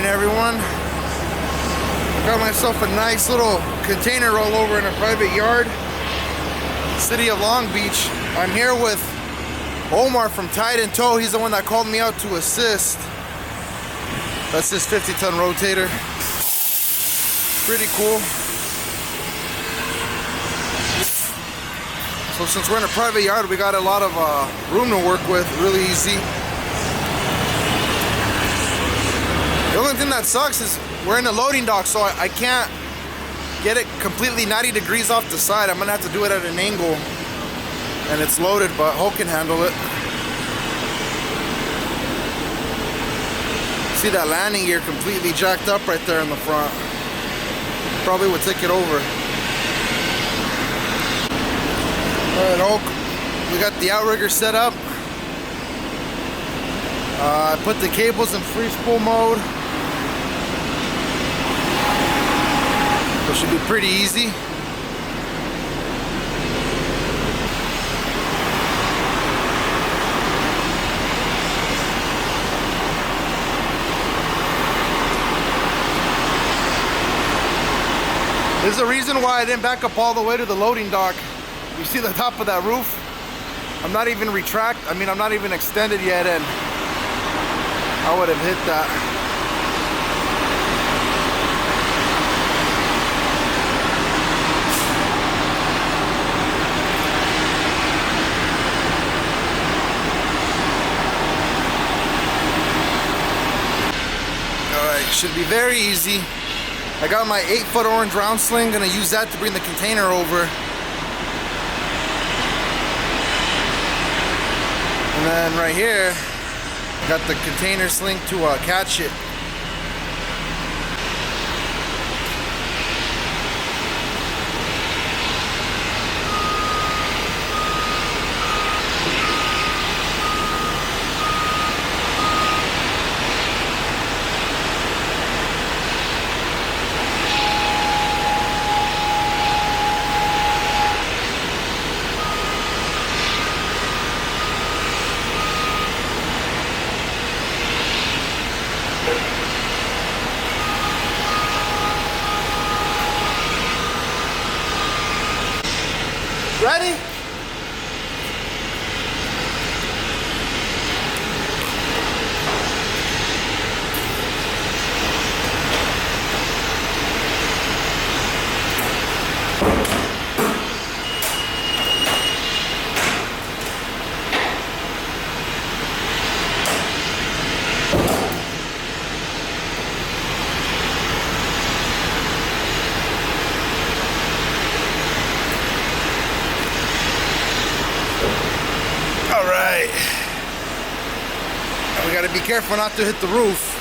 everyone. Got myself a nice little container rollover in a private yard, city of Long Beach. I'm here with Omar from Tide and Tow. He's the one that called me out to assist. That's this 50-ton rotator. Pretty cool. So since we're in a private yard, we got a lot of room to work with, really easy. The only thing that sucks is we're in a loading dock, so I can't get it completely 90 degrees off the side. I'm gonna have to do it at an angle, and it's loaded, but Hulk can handle it. See that landing gear completely jacked up right there in the front. Probably would take it over. Alright, Hulk, we got the outrigger set up. I put the cables in free spool mode. It should be pretty easy. There's a reason why I didn't back up all the way to the loading dock. You see the top of that roof? I'm not even I'm not even extended yet, and I would have hit that. Alright, should be very easy. I got my 8-foot orange round sling, gonna use that to bring the container over. And then right here, got the container sling to catch it. Ready? We gotta be careful not to hit the roof.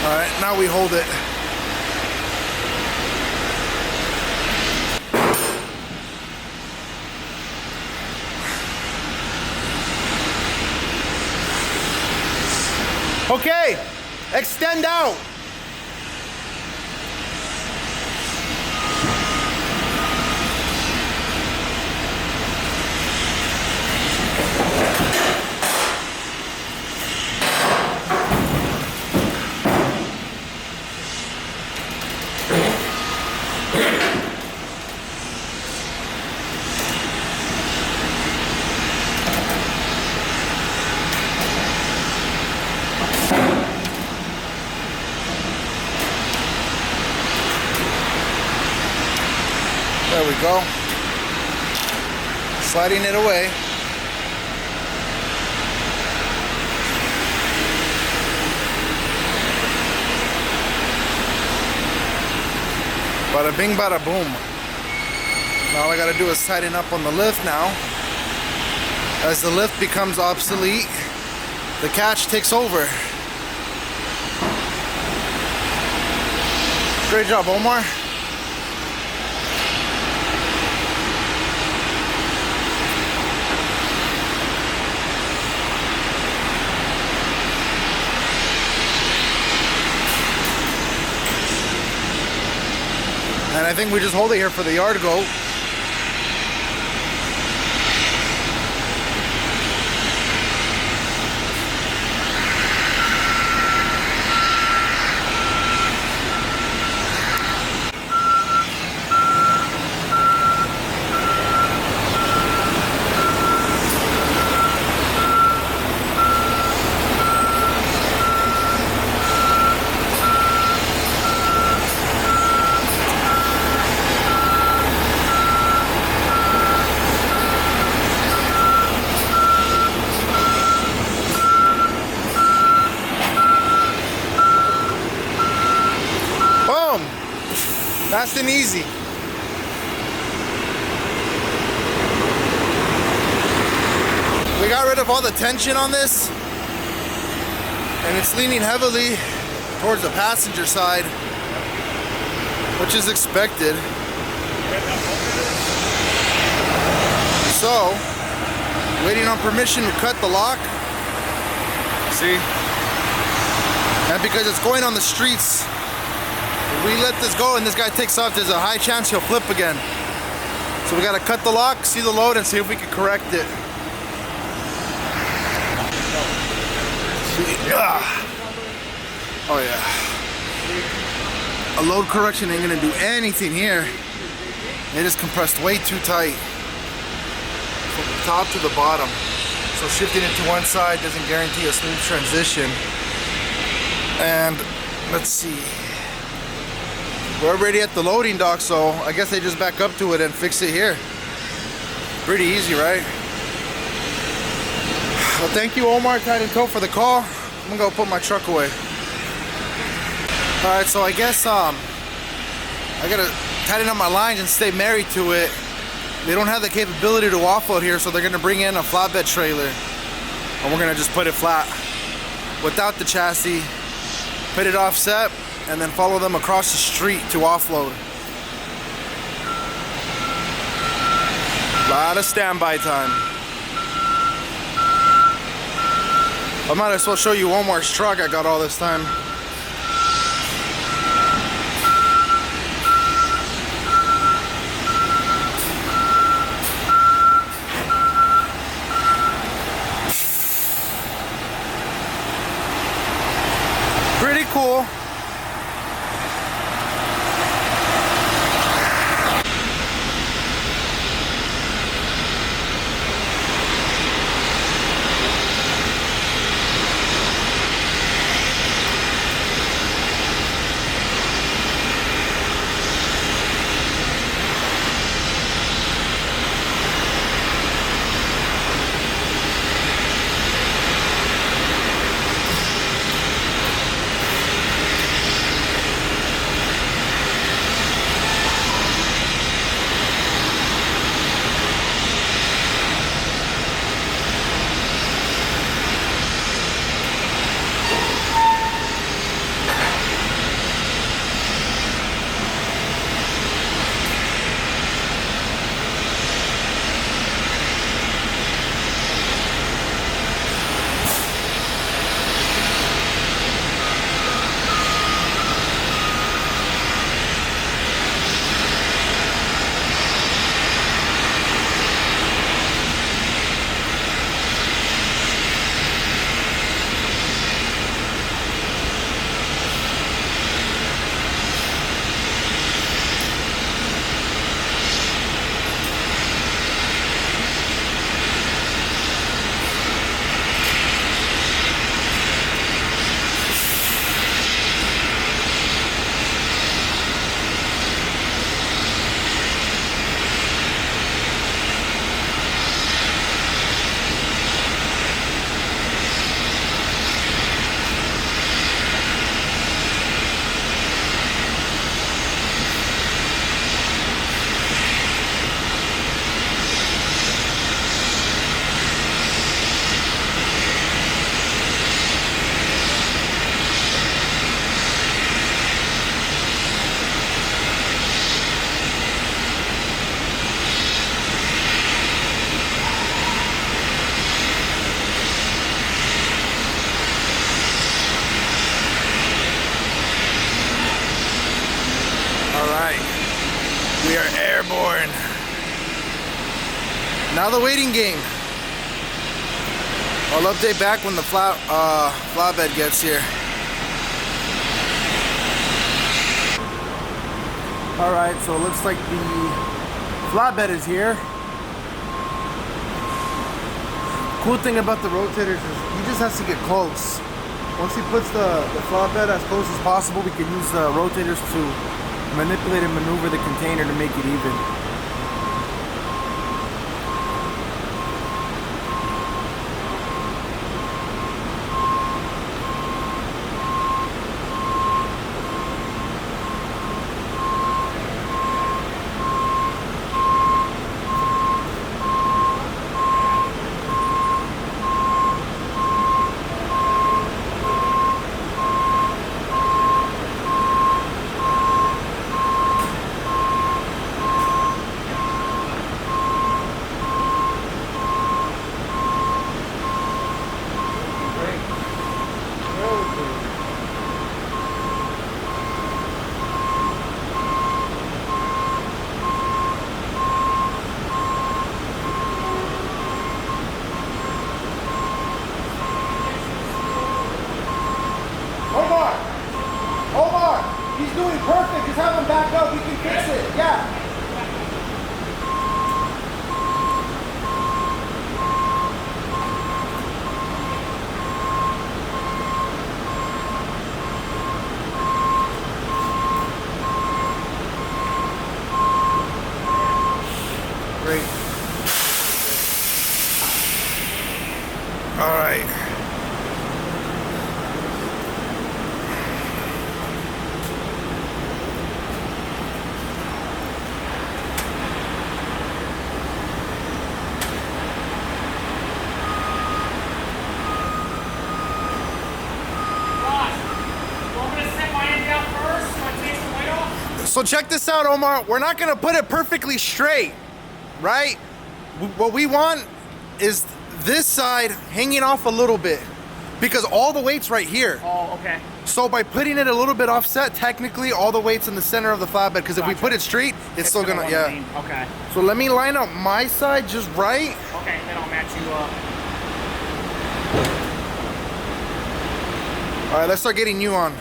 All right, now we hold it. Okay, extend out. There we go. Sliding it away. Bada bing, bada boom. Now all I gotta do is tighten up on the lift now. As the lift becomes obsolete, the catch takes over. Great job, Omar. I think we just hold it here for the yard goat. Fast and easy. We got rid of all the tension on this, and it's leaning heavily towards the passenger side, which is expected. So, waiting on permission to cut the lock. See? And because it's going on the streets, if we let this go and this guy takes off, there's a high chance he'll flip again. So we gotta cut the lock, see the load, and see if we can correct it. Oh yeah. A load correction ain't gonna do anything here. It is compressed way too tight. From the top to the bottom. So shifting it to one side doesn't guarantee a smooth transition. And let's see. We're already at the loading dock, so I guess they just back up to it and fix it here. Pretty easy, right? Well, thank you, Omar, Tide and Tow, for the call. I'm gonna go put my truck away. Alright, so I guess I gotta tighten up my lines and stay married to it. They don't have the capability to offload here, so they're gonna bring in a flatbed trailer. And we're gonna just put it flat without the chassis, put it offset, and then follow them across the street to offload. A lot of standby time. I might as well show you Omar's truck I got all this time. Pretty cool. Now the waiting game. I'll update back when the flatbed gets here. Alright, so it looks like the flatbed is here. Cool thing about the rotators is he just has to get close. Once he puts the flatbed as close as possible, we can use the rotators to manipulate and maneuver the container to make it even. Omar, he's doing perfect. Just have him back up. We can fix it. Yeah. Great. All right. So check this out, Omar. We're not gonna put it perfectly straight, right? What we want is this side hanging off a little bit because all the weight's right here. Oh, okay. So by putting it a little bit offset, technically all the weight's in the center of the flatbed because if we put it straight, it's still gonna, yeah. Lean. Okay. So let me line up my side just right. Okay, then I'll match you up. All right, let's start getting you on.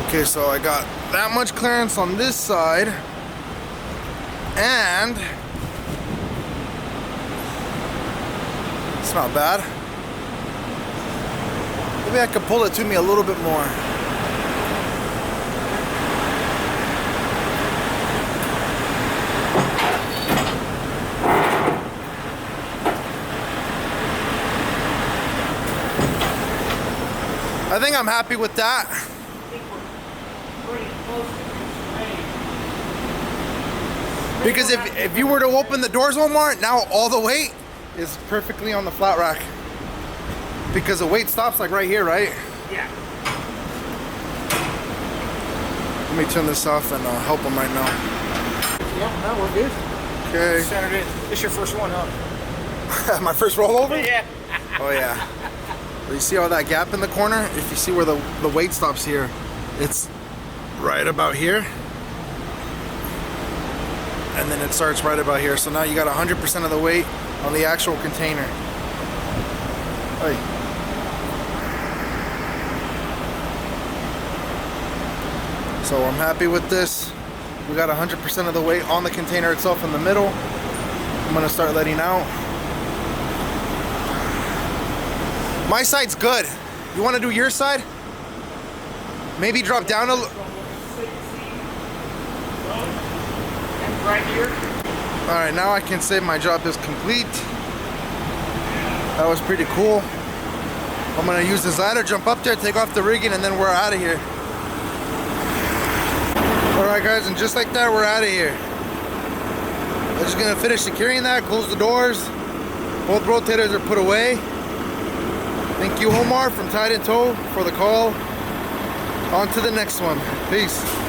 Okay, so I got that much clearance on this side, and it's not bad. Maybe I could pull it to me a little bit more. I think I'm happy with that. Because if you were to open the doors, Omar, now all the weight is perfectly on the flat rack. Because the weight stops like right here, right? Yeah. Let me turn this off and help him right now. Yeah, no, we're good. Okay. Centered it. This your first one, huh? My first rollover? Yeah. Oh yeah. You see all that gap in the corner? If you see where the weight stops here, it's right about here. And then it starts right about here. So now you got 100% of the weight on the actual container. Hey. So I'm happy with this. We got 100% of the weight on the container itself in the middle. I'm gonna start letting out. My side's good. You wanna do your side? Maybe drop down a little. Right here. All right, now I can say my job is complete. That was pretty cool. I'm gonna use this ladder, jump up there, take off the rigging, and then we're out of here. All right, guys, and just like that, we're out of here. we're just gonna finish securing that, close the doors. Both rotators are put away. Thank you, Omar from Tide and Toe, for the call. On to the next one. Peace.